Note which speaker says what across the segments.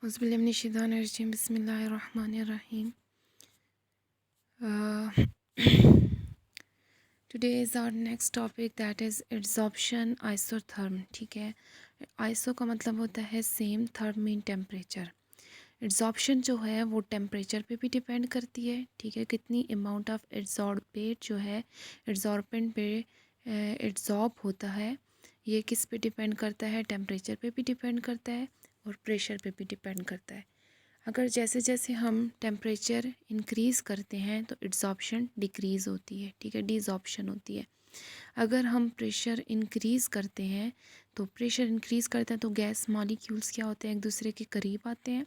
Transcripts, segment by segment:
Speaker 1: औज़ुबिल्लाहिमिनश्शैतानिर्रजीम बिस्मिल्लाहिर्रहमानिर्रहीम। Today is our next topic that is adsorption isotherm. ठीक है, आइसो का मतलब होता है same, therm mean temperature. Adsorption जो है वो टेम्परेचर पे भी डिपेंड करती है। ठीक है, कितनी अमाउंट ऑफ एड्सॉर्बेट जो है एड्सॉर्बेंट पे एड्सॉर्ब होता है, ये किस पे डिपेंड करता है? टेम्परेचर पे भी डिपेंड करता है और प्रेशर पे भी डिपेंड करता है। अगर जैसे जैसे हम टेम्परेचर इंक्रीज़ करते हैं तो एड्सॉर्प्शन डिक्रीज़ होती है। ठीक है, डिसॉर्प्शन होती है। अगर हम प्रेशर इंक्रीज़ करते हैं तो गैस मॉलिक्यूल्स क्या होते हैं? एक दूसरे के करीब आते हैं।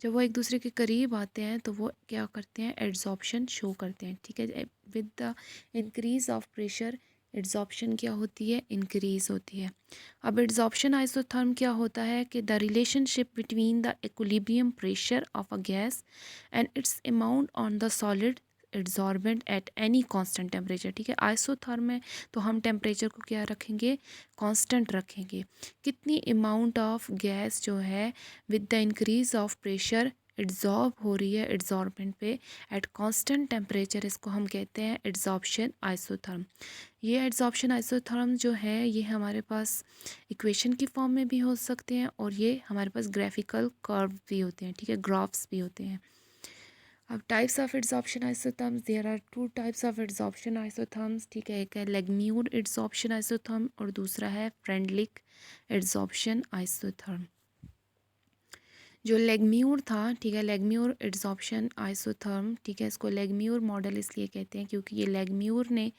Speaker 1: जब वो एक दूसरे के करीब आते हैं तो वो क्या करते हैं? एड्सॉर्प्शन शो करते हैं। ठीक है, with the increase of pressure adsorption क्या होती है? इंक्रीज़ होती है। अब एड्सॉर्प्शन आइसोथर्म क्या होता है कि the relationship between the equilibrium pressure of a gas and it's amount on the solid adsorbent at any constant temperature. ठीक है, आइसोथर्म में तो हम टेम्परेचर को क्या रखेंगे? कांस्टेंट रखेंगे। कितनी अमाउंट ऑफ गैस जो है with the increase of pressure adsorb हो रही है एड्सॉर्बेंट पे एट कांस्टेंट टेम्परेचर, इसको हम कहते हैं एड्सॉर्प्शन आइसोथर्म। ये एड्सॉर्प्शन आइसोथर्म जो है ये हमारे पास इक्वेशन की फॉर्म में भी हो सकते हैं और ये हमारे पास ग्राफिकल कर्व भी होते हैं। ठीक है, ग्राफ्स भी होते हैं। अब types of adsorption isotherms, there are two types of adsorption isotherms. ठीक है, एक है लेग्म्यूर एड्सॉर्प्शन आइसोथर्म और दूसरा है फ्रेंडलिक एड्सॉर्प्शन आइसोथर्म। जो लेग्म्यूर था, ठीक है, लेग्म्यूर एड्सॉर्प्शन आइसोथर्म, ठीक है, इसको लेग्म्यूर मॉडल इसलिए कहते हैं क्योंकि ये लेग्म्यूर ने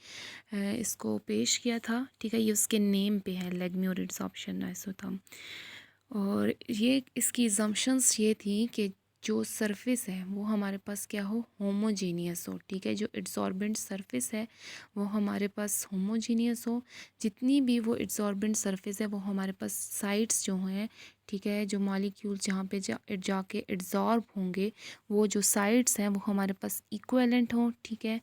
Speaker 1: इसको पेश किया था। ठीक है, ये उसके नेम पे है, लेग्म्यूर एड्सॉर्प्शन आइसोथर्म। और ये इसकी assumptions ये थी कि जो सरफेस है वो हमारे पास क्या हो? होमोजीनियस हो। ठीक है, जो एड्सॉर्बेंट सरफेस है वो हमारे पास होमोजीनियस हो। जितनी भी वो एड्सॉर्बेंट सरफेस है वो हमारे पास साइड्स जो हैं, ठीक है, जो मॉलिक्यूल जहाँ पे जाके एड्सॉर्ब होंगे वो जो साइड्स हैं वो हमारे पास इक्विवेलेंट हों। ठीक है,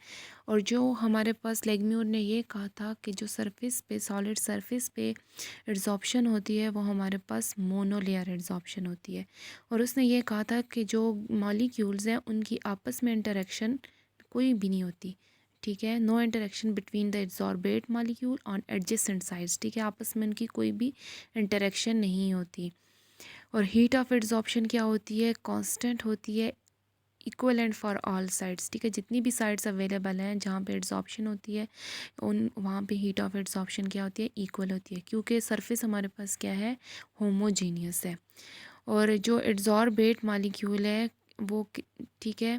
Speaker 1: और जो हमारे पास लेग्म्यूर ने ये कहा था कि जो सरफेस पे, सॉलिड सरफेस पे एड्सॉर्प्शन होती है वो हमारे पास मोनोलेयर एड्सॉर्प्शन होती है। और उसने ये कहा था कि जो मॉलिक्यूल्स हैं उनकी आपस में इंटरेक्शन कोई भी नहीं होती। ठीक है, no interaction between the adsorbate molecule on adjacent sides. ठीक है, आपस में उनकी कोई भी इंटरेक्शन नहीं होती। और हीट ऑफ एड्सॉर्प्शन क्या होती है? कांस्टेंट होती है, इक्वलेंट फॉर ऑल साइड्स। ठीक है, जितनी भी साइड्स अवेलेबल हैं जहाँ पे एड्सॉर्प्शन होती है उन वहाँ पे हीट ऑफ एड्सॉर्प्शन क्या होती है? इक्वल होती है, क्योंकि सरफेस हमारे पास क्या है? होमोजीनियस है। और जो एड्सॉर्बेट मॉलिक्यूल है वो ठीक है,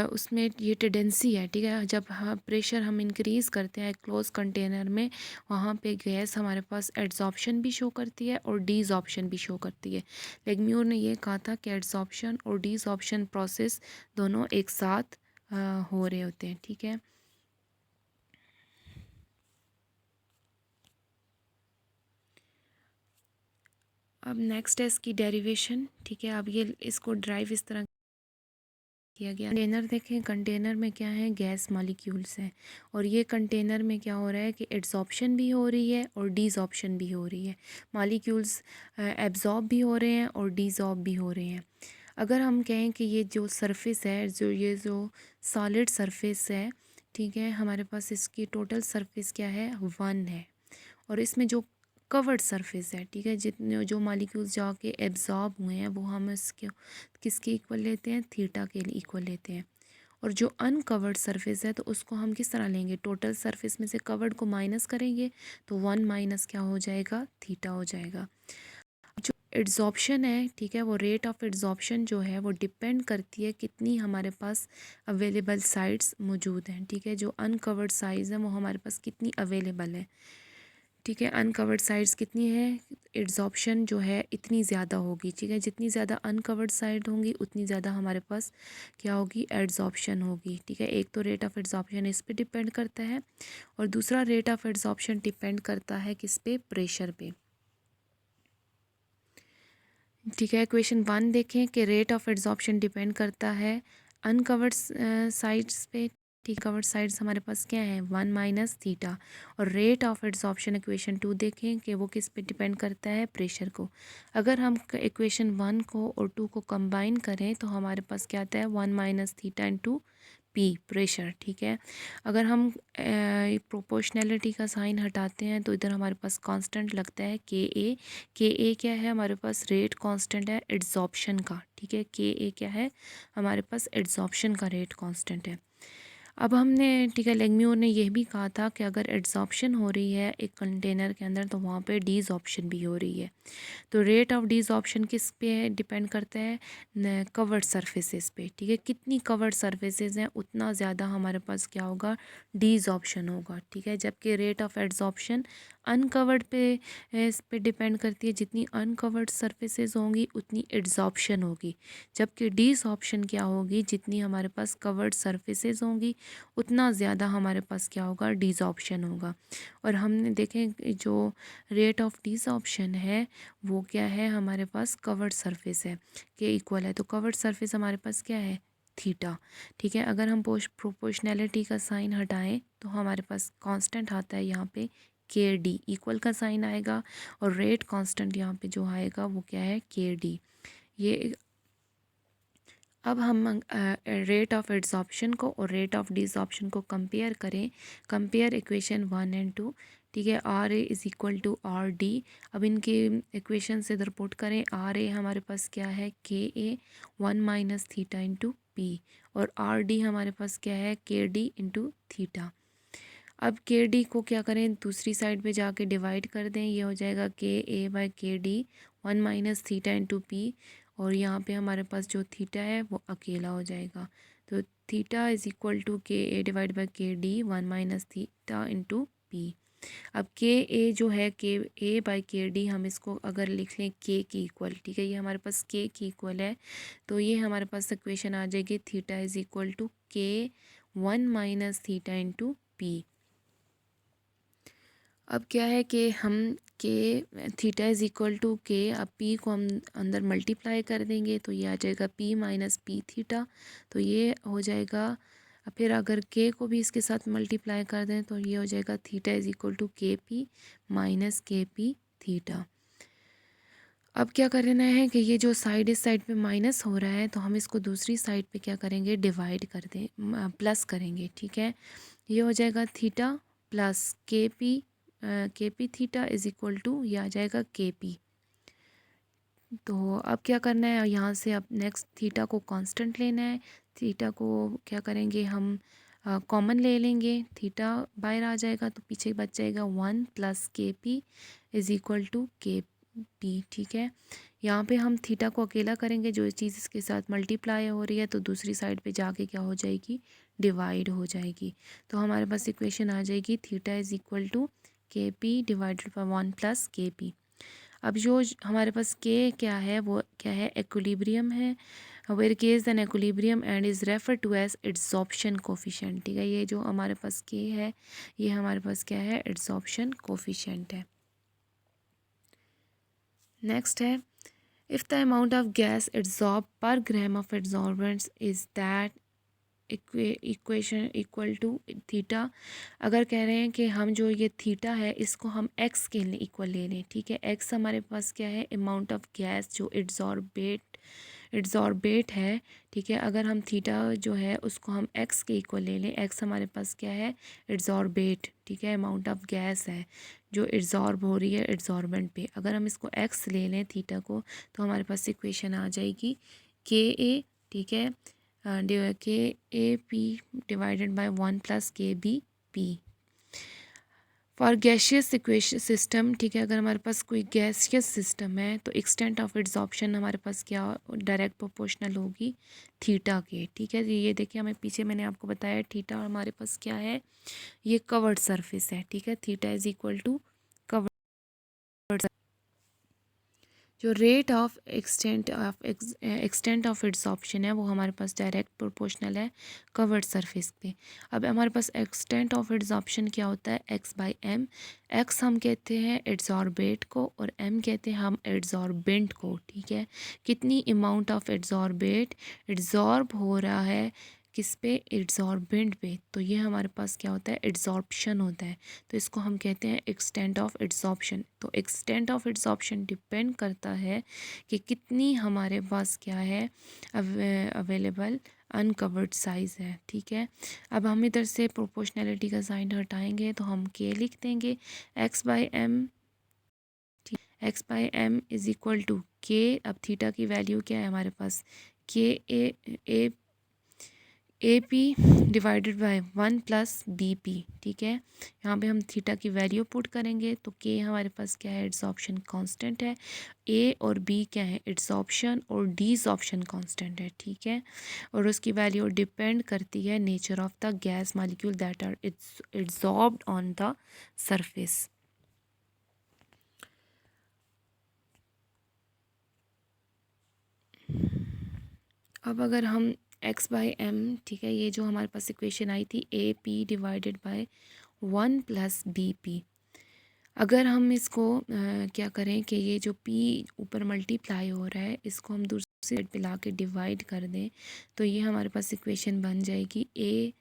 Speaker 1: उसमें ये टेंडेंसी है। ठीक है, जब प्रेशर हम इंक्रीज़ करते हैं क्लोज कंटेनर में, वहाँ पे गैस हमारे पास एड्सॉर्प्शन भी शो करती है और डीसॉर्प्शन भी शो करती है। लेग्म्यूर ने ये कहा था कि एड्सॉर्प्शन और डीसॉर्प्शन प्रोसेस दोनों एक साथ हो रहे होते हैं। ठीक है, अब नेक्स्ट है इसकी डेरिवेशन। ठीक है, अब ये इसको ड्राइव इस तरह किया गया। कंटेनर देखें, कंटेनर में क्या है? गैस मॉलिक्यूल्स हैं और ये कंटेनर में क्या हो रहा है कि एड्सॉर्प्शन भी हो रही है और डीसॉर्प्शन भी हो रही है। मॉलिक्यूल्स एब्जॉर्ब भी हो रहे हैं और डीसॉर्ब भी हो रहे हैं। अगर हम कहें कि ये जो सरफेस है, जो सॉलिड सरफेस है, ठीक है, हमारे पास इसकी टोटल सरफेस क्या है? 1 है। और इसमें जो कवर्ड सरफेस है, ठीक है, जितने जो मॉलिक्यूल्स जाके एब्जॉर्ब हुए हैं वो हम इसके किसके इक्वल लेते हैं? थीटा के इक्वल लेते हैं। और जो अनकवर्ड सरफेस है तो उसको हम किस तरह लेंगे? टोटल सरफेस में से कवर्ड को माइनस करेंगे तो 1 माइनस क्या हो जाएगा? थीटा हो जाएगा। जो एड्सॉर्प्शन है, ठीक है, वो रेट ऑफ एड्सॉर्प्शन जो है वो डिपेंड करती है कितनी हमारे पास अवेलेबल साइड्स मौजूद हैं। ठीक है, जो अनकवर्ड साइज़ है वो हमारे पास कितनी अवेलेबल है? ठीक है, अनकवर्ड साइड्स कितनी है? एड्सॉर्प्शन जो है इतनी ज़्यादा होगी। ठीक है, जितनी ज़्यादा अनकवर्ड साइड होंगी उतनी ज़्यादा हमारे पास क्या होगी? एड्सॉर्प्शन होगी। ठीक है, एक तो रेट ऑफ एड्सॉर्प्शन इस पे डिपेंड करता है और दूसरा रेट ऑफ एड्सॉर्प्शन डिपेंड करता है किस पे? प्रेशर पे। ठीक है, क्वेश्चन 1 देखें कि रेट ऑफ एड्सॉर्प्शन डिपेंड करता है अनकवर्ड साइड्स पे। ठीक, कवर्ड साइड्स हमारे पास क्या है 1 माइनस थीटा। और रेट ऑफ एड्सॉर्प्शन इक्वेशन 2 देखें कि वो किस पे डिपेंड करता है, प्रेशर को। अगर हम इक्वेशन 1 को और 2 को कंबाइन करें तो हमारे पास क्या आता है 1 minus theta into P, pressure. ठीक है, अगर हम प्रोपोर्शनैलिटी का साइन हटाते हैं तो इधर हमारे पास कांस्टेंट लगता है के ए। के ए क्या है हमारे पास, रेट कांस्टेंट है एड्सॉर्प्शन का। ठीक है, के ए क्या है हमारे पास, एड्सॉर्प्शन का रेट कांस्टेंट है। अब हमने, ठीक है, लेंगम्यूर ने यह भी कहा था कि अगर एड्सॉर्प्शन हो रही है एक कंटेनर के अंदर तो वहाँ पे डीसॉर्प्शन भी हो रही है। तो रेट ऑफ डीसॉर्प्शन किस पे डिपेंड करता है, कवर्ड सरफेसेस पे। ठीक है, कितनी कवर्ड सरफेसेस हैं उतना ज़्यादा हमारे पास क्या होगा, डीसॉर्प्शन होगा। ठीक है, जबकि रेट ऑफ एड्सॉर्प्शन अनकवर्ड पे इस पे डिपेंड करती है, जितनी अनकवर्ड सरफेसेस होंगी उतनी एड्सॉर्प्शन होगी। जबकि डीसॉर्प्शन क्या होगी, जितनी हमारे पास कवर्ड सरफेसेस होंगी उतना ज़्यादा हमारे पास क्या होगा, डीसॉर्प्शन होगा। और हमने देखें जो रेट ऑफ डीसॉर्प्शन है वो क्या है हमारे पास, कवर्ड सरफेस है के इक्वल है। तो कवर्ड सरफेस हमारे पास क्या है, थीटा। ठीक है, अगर हम प्रोपोर्शनैलिटी का साइन हटाएं तो हमारे पास कांस्टेंट आता है यहाँ पे के डी, इक्वल का साइन आएगा और रेट कांस्टेंट यहाँ पे जो आएगा वो क्या है, के डी। ये अब हम रेट ऑफ एड्सॉर्प्शन को और रेट ऑफ डिसॉर्प्शन को कंपेयर करें। Compare equation 1 and 2। ठीक है, R A is equal to R D. अब इनके इक्वेशन से इधर पुट करें, आर ए हमारे पास क्या है, के ए 1 माइनस थीटा इंटू पी। और आर डी हमारे पास क्या है, के डी इंटू थीटा। अब के डी को क्या करें, दूसरी साइड पे जाके डिवाइड कर दें, ये हो जाएगा के ए बाई के D 1 minus theta into P. और यहाँ पे हमारे पास जो थीटा है वो अकेला हो जाएगा। तो थीटा इज़ इक्वल टू के ए डिवाइड बाई के D 1 minus theta into P. अब के ए जो है, के ए बाई के डी हम इसको अगर लिख लें के की इक्वल, ठीक है, ये हमारे पास के की इक्वल है। तो ये हमारे पास इक्वेशन आ जाएगी, थीटा इज़ इक्वल टू के 1 माइनस थीटा इंटू पी। अब क्या है कि हम के theta is equal to K, अब पी को हम अंदर मल्टीप्लाई कर देंगे तो ये आ जाएगा पी माइनस पी थीटा। तो ये हो जाएगा, फिर अगर के को भी इसके साथ मल्टीप्लाई कर दें तो ये हो जाएगा थीटा इज़ इक्वल टू के पी माइनस के पी थीटा। अब क्या करना है कि ये जो साइड इस साइड पे माइनस हो रहा है तो हम इसको दूसरी साइड पे क्या करेंगे, डिवाइड कर दें, प्लस करेंगे। ठीक है, ये हो जाएगा theta plus K P theta is equal to, ये आ जाएगा के पी। तो अब क्या करना है, यहाँ से अब नेक्स्ट थीटा को कांस्टेंट लेना है। थीटा को क्या करेंगे हम, कॉमन ले लेंगे, थीटा बाहर आ जाएगा तो पीछे बच जाएगा 1 plus K P is equal to के पी। ठीक है, यहाँ पे हम थीटा को अकेला करेंगे, जो चीज़ इसके साथ मल्टीप्लाई हो रही है तो दूसरी साइड पे जाके क्या हो जाएगी, डिवाइड हो जाएगी। तो हमारे पास इक्वेशन आ जाएगी थीटा इज़ इक्वल टू के P divided by 1 plus K P. अब जो हमारे पास के क्या है वो क्या है, एक्विलिब्रियम है, where K is an equilibrium and is refer to as adsorption coefficient. ठीक है, ये जो हमारे पास के है ये हमारे पास क्या है, एड्सॉर्प्शन कोफिशिएंट है। नेक्स्ट है, if the amount of gas adsorb per gram of adsorbents is that equation equal to theta. अगर कह रहे हैं कि हम जो ये थीटा है इसको हम एक्स के इक्वल ले लें। ठीक है, एक्स हमारे पास क्या है, अमाउंट ऑफ गैस जो एड्सॉर्बेट है। ठीक है, अगर हम थीटा जो है उसको हम एक्स के इक्वल ले लें, एक्स हमारे पास क्या है, एड्सॉर्बेट। ठीक है, अमाउंट ऑफ गैस है जो एड्सॉर्ब हो रही है एड्सॉर्बेंट पे। अगर हम इसको एक्स ले लें थीटा को तो हमारे पास इक्वेशन आ जाएगी के ए, ठीक है, K A P divided by 1 plus K B P for gaseous equation system. ठीक है, अगर हमारे पास कोई गैसियस सिस्टम है तो एक्सटेंट ऑफ एड्सॉर्प्शन हमारे पास क्या डायरेक्ट प्रोपोर्शनल होगी थीटा के। ठीक है, ये देखिए हमें पीछे मैंने आपको बताया थीटा हमारे पास क्या है, ये कवर्ड सरफेस है। ठीक है, theta is equal to covered, जो rate of extent of adsorption है वो हमारे पास डायरेक्ट प्रोपोर्शनल है कवर्ड सरफेस पे। अब हमारे पास एक्सटेंट ऑफ एड्सॉर्प्शन क्या होता है, एक्स बाई एम। एक्स हम कहते हैं एड्सॉर्बेट को और एम कहते हैं हम एड्सॉर्बेंट को। ठीक है, कितनी अमाउंट ऑफ एड्सॉर्बेट एड्सॉर्ब हो रहा है किस पे, एड्सॉर्बेंट पे, तो ये हमारे पास क्या होता है, एड्सॉर्प्शन होता है। तो इसको हम कहते हैं एक्सटेंट ऑफ एड्सॉर्प्शन। तो एक्सटेंट ऑफ एड्सॉर्प्शन डिपेंड करता है कि कितनी हमारे पास क्या है, अवेलेबल अनकवर्ड साइज़ है। ठीक है, अब हम इधर से प्रोपोर्शनैलिटी का साइन हटाएंगे तो हम के लिख देंगे x by m. X by m is equal to K. अब थीटा की वैल्यू क्या है हमारे पास, K A A P divided by 1 plus B P. ठीक है, यहाँ पे हम थीटा की वैल्यू पुट करेंगे तो के हमारे पास क्या है, एड्सॉर्प्शन कांस्टेंट है। ए और बी क्या है, एड्सॉर्प्शन और डीसॉर्प्शन कांस्टेंट है। ठीक है, और उसकी वैल्यू डिपेंड करती है nature of the gas molecule that are its adsorbed on the surface. अब अगर हम एक्स बाई एम, ठीक है, ये जो हमारे पास इक्वेशन आई थी A P divided by 1 plus B P, अगर हम इसको क्या करें कि ये जो p ऊपर मल्टीप्लाई हो रहा है इसको हम दूसरी साइड पे ला के डिवाइड कर दें तो ये हमारे पास इक्वेशन बन जाएगी A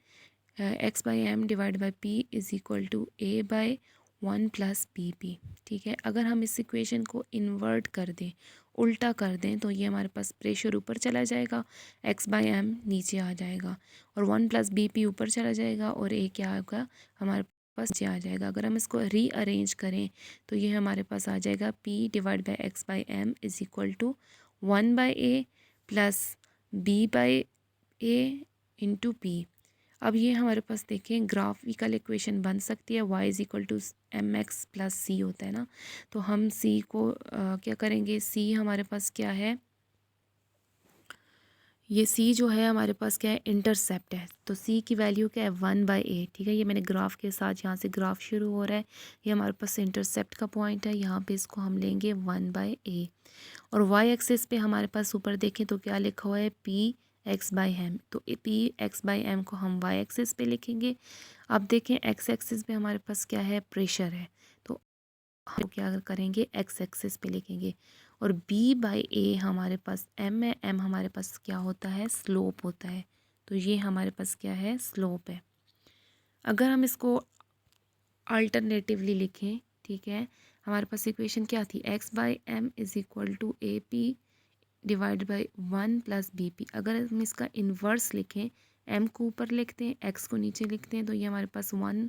Speaker 1: X by M divide by P is equal to A by 1 plus B P. ठीक है, अगर हम इस इक्वेशन को इन्वर्ट कर दें, उल्टा कर दें, तो ये हमारे पास प्रेशर ऊपर चला जाएगा, एक्स बाई एम नीचे आ जाएगा और 1 प्लस बी पी ऊपर चला जाएगा और ए क्या होगा हमारे पास नीचे आ जाएगा। अगर हम इसको रीअरेंज करें तो ये हमारे पास आ जाएगा p divide by x by m is equal to 1 by A plus B by A into P. अब ये हमारे पास देखें ग्राफिकल इक्वेशन बन सकती है, y is equal to m x plus c होता है ना, तो हम c को क्या करेंगे, c हमारे पास क्या है, ये c जो है हमारे पास क्या है, इंटरसेप्ट है, तो c की वैल्यू क्या है 1 बाई ए। ठीक है, ये मैंने ग्राफ के साथ, यहाँ से ग्राफ शुरू हो रहा है, ये हमारे पास इंटरसेप्ट का पॉइंट है, यहाँ पे इसको हम लेंगे 1 बाई ए। और वाई एक्सिस पे हमारे पास ऊपर देखें तो क्या लिखा हुआ है, पी एक्स बाई एम, तो पी एक्स बाई एम को हम वाई एक्सिस पे लिखेंगे। अब देखें एक्स एक्सिस पे हमारे पास क्या है, प्रेशर है, तो हम क्या करेंगे, एक्स एक्सिस पे लिखेंगे। और बी बाई ए हमारे पास एम है, एम हमारे पास क्या होता है, स्लोप होता है, तो ये हमारे पास क्या है, स्लोप है। अगर हम इसको अल्टरनेटिवली लिखें, ठीक है, हमारे पास इक्वेशन क्या थी, x by m is equal to A P divide by 1 plus B P. अगर हम इसका इन्वर्स लिखें, m को ऊपर लिखते हैं, x को नीचे लिखते हैं, तो ये हमारे पास 1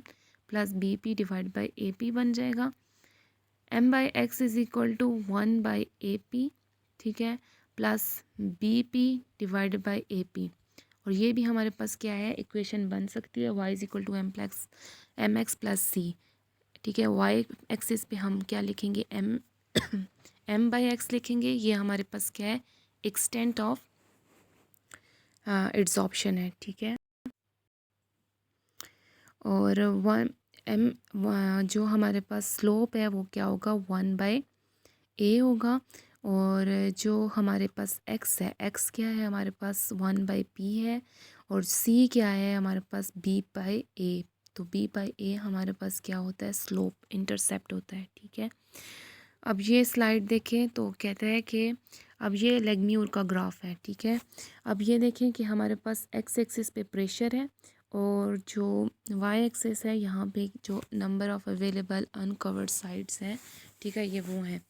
Speaker 1: plus B P divide by A P बन जाएगा। m by x is equal to 1 by A P, ठीक है, plus B P divide by A P. और ये भी हमारे पास क्या है, इक्वेशन बन सकती है, y is equal to m x plus c. ठीक है, वाई एक्सिस पे हम क्या लिखेंगे, एम बाई एक्स लिखेंगे, ये हमारे पास क्या है, एक्सटेंट ऑफ एड्सॉर्प्शन है। ठीक है, और वन एम जो हमारे पास स्लोप है वो क्या होगा, 1 बाई ए होगा। और जो हमारे पास एक्स है, एक्स क्या है हमारे पास 1 बाई पी है, और सी क्या है हमारे पास बी बाई ए, तो बी बाई ए हमारे पास क्या होता है, स्लोप, इंटरसेप्ट होता है। ठीक है, अब ये स्लाइड देखें तो कहता है कि अब ये लेगम्यूर का ग्राफ है। ठीक है, अब ये देखें कि हमारे पास एक्स एक्सिस पे प्रेशर है और जो वाई एक्सिस है यहाँ पे जो number of available uncovered sides हैं, ठीक है, ये वो हैं।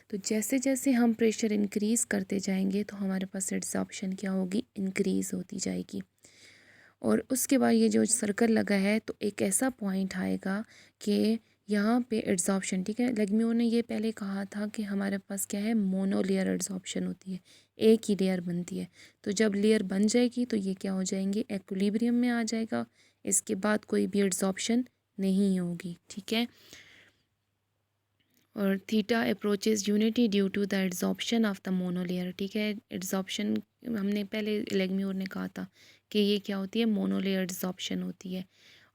Speaker 1: तो जैसे जैसे हम प्रेशर इंक्रीज़ करते जाएंगे तो हमारे पास एड्सॉर्प्शन क्या होगी, इंक्रीज़ होती जाएगी। और उसके बाद ये जो सर्कल लगा है तो एक ऐसा पॉइंट आएगा कि यहाँ पे एड्सॉर्प्शन, ठीक है, लेगम्यू ने ये पहले कहा था कि हमारे पास क्या है, मोनोलेयर एड्सॉर्प्शन होती है, एक ही लेयर बनती है। तो जब लेयर बन जाएगी तो ये क्या हो जाएंगे, एक्विलिब्रियम में आ जाएगा, इसके बाद कोई भी एड्सॉर्प्शन नहीं होगी। ठीक है, और theta approaches unity due to the adsorption of the monolayer. ठीक है, एड्सॉर्प्शन हमने पहले लेगम्यूर ने कहा था कि ये क्या होती है, मोनोलेयर एड्सॉर्प्शन होती है।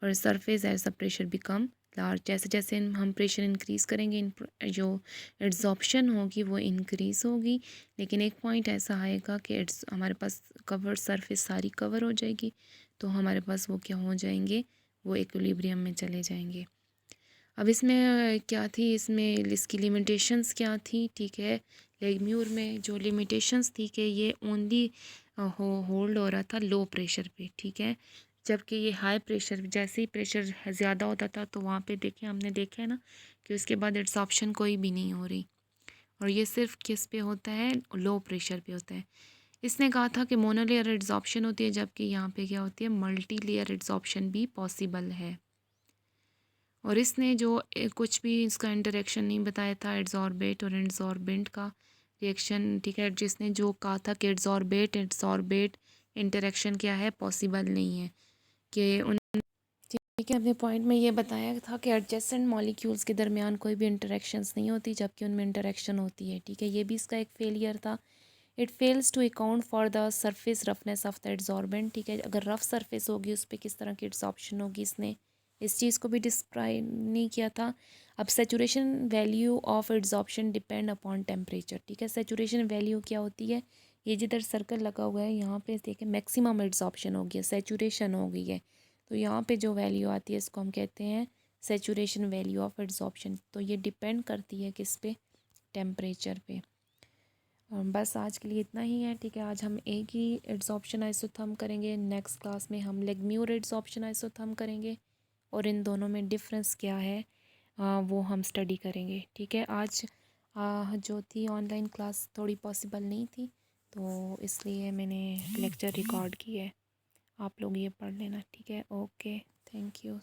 Speaker 1: और surface as the pressure become large, जैसे जैसे हम प्रेशर इंक्रीज़ करेंगे, जो एड्सॉर्प्शन होगी वो इंक्रीज़ होगी, लेकिन एक पॉइंट ऐसा आएगा कि हमारे पास कवर्ड सरफेस सारी कवर हो जाएगी, तो हमारे पास वो क्या हो जाएंगे, वो इक्विलिब्रियम में चले जाएंगे। अब इसमें क्या थी, इसमें इसकी लिमिटेशंस क्या थी, ठीक है, लेगम्यूर में जो लिमिटेशंस थी कि ये ओनली होल्ड हो रहा था लो प्रेशर पे, ठीक है। जबकि ये हाई प्रेशर, जैसे ही प्रेशर ज़्यादा होता था तो वहाँ पे देखें, हमने देखा है ना कि उसके बाद एब्जॉर्प्शन कोई भी नहीं हो रही, और ये सिर्फ किस पे होता है, लो प्रेशर पे होता है। इसने कहा था कि मोनोलेयर एब्जॉर्प्शन होती है, जबकि यहाँ पे क्या होती है, मल्टी लेयर एब्जॉर्प्शन भी पॉसिबल है। और इसने जो कुछ भी इसका इंटरेक्शन नहीं बताया था एड्सॉर्बेट और एड्सॉर्बेंट का रिएक्शन, ठीक है। जिसने जो कहा था कि एड्सॉर्बेट एड्सॉर्बेट इंटरेक्शन क्या है, पॉसिबल नहीं है कि उन, ठीक है। अपने पॉइंट में ये बताया था कि एडजेसेंट मॉलिक्यूल्स के दरमियान कोई भी इंटरेक्शंस नहीं होती, जबकि उनमें इंटरेक्शन होती है, ठीक है। ये भी इसका एक फेलियर था। It fails to account for the surface roughness of the adsorbent, ठीक है। अगर रफ सरफेस होगी उस पर किस तरह की एड्सॉर्प्शन होगी, इसने इस चीज़ को भी डिस्क्राइब नहीं किया था। अब saturation value of adsorption depend upon temperature, ठीक है। सेचुरेशन वैल्यू क्या होती है, ये जिधर सर्कल लगा हुआ है यहाँ पे देखें, मैक्सिमम एड्सॉर्प्शन हो गया, सेचुरेशन हो गई है, तो यहाँ पे जो वैल्यू आती है इसको हम कहते हैं सेचुरेशन वैल्यू ऑफ एड्सॉर्प्शन। तो ये डिपेंड करती है किस पे, टेम्परेचर पे। बस आज के लिए इतना ही है, ठीक है। आज हम एक ही एड्सॉर्प्शन आइसोथर्म करेंगे, नेक्स्ट क्लास में हम लेगम्यूर एड्सॉर्प्शन आइसोथर्म करेंगे, और इन दोनों में डिफरेंस क्या है वो हम स्टडी करेंगे, ठीक है। आज जो थी ऑनलाइन क्लास थोड़ी पॉसिबल नहीं थी, तो इसलिए मैंने लेक्चर रिकॉर्ड की है, आप लोग ये पढ़ लेना, ठीक है। Okay, thank you.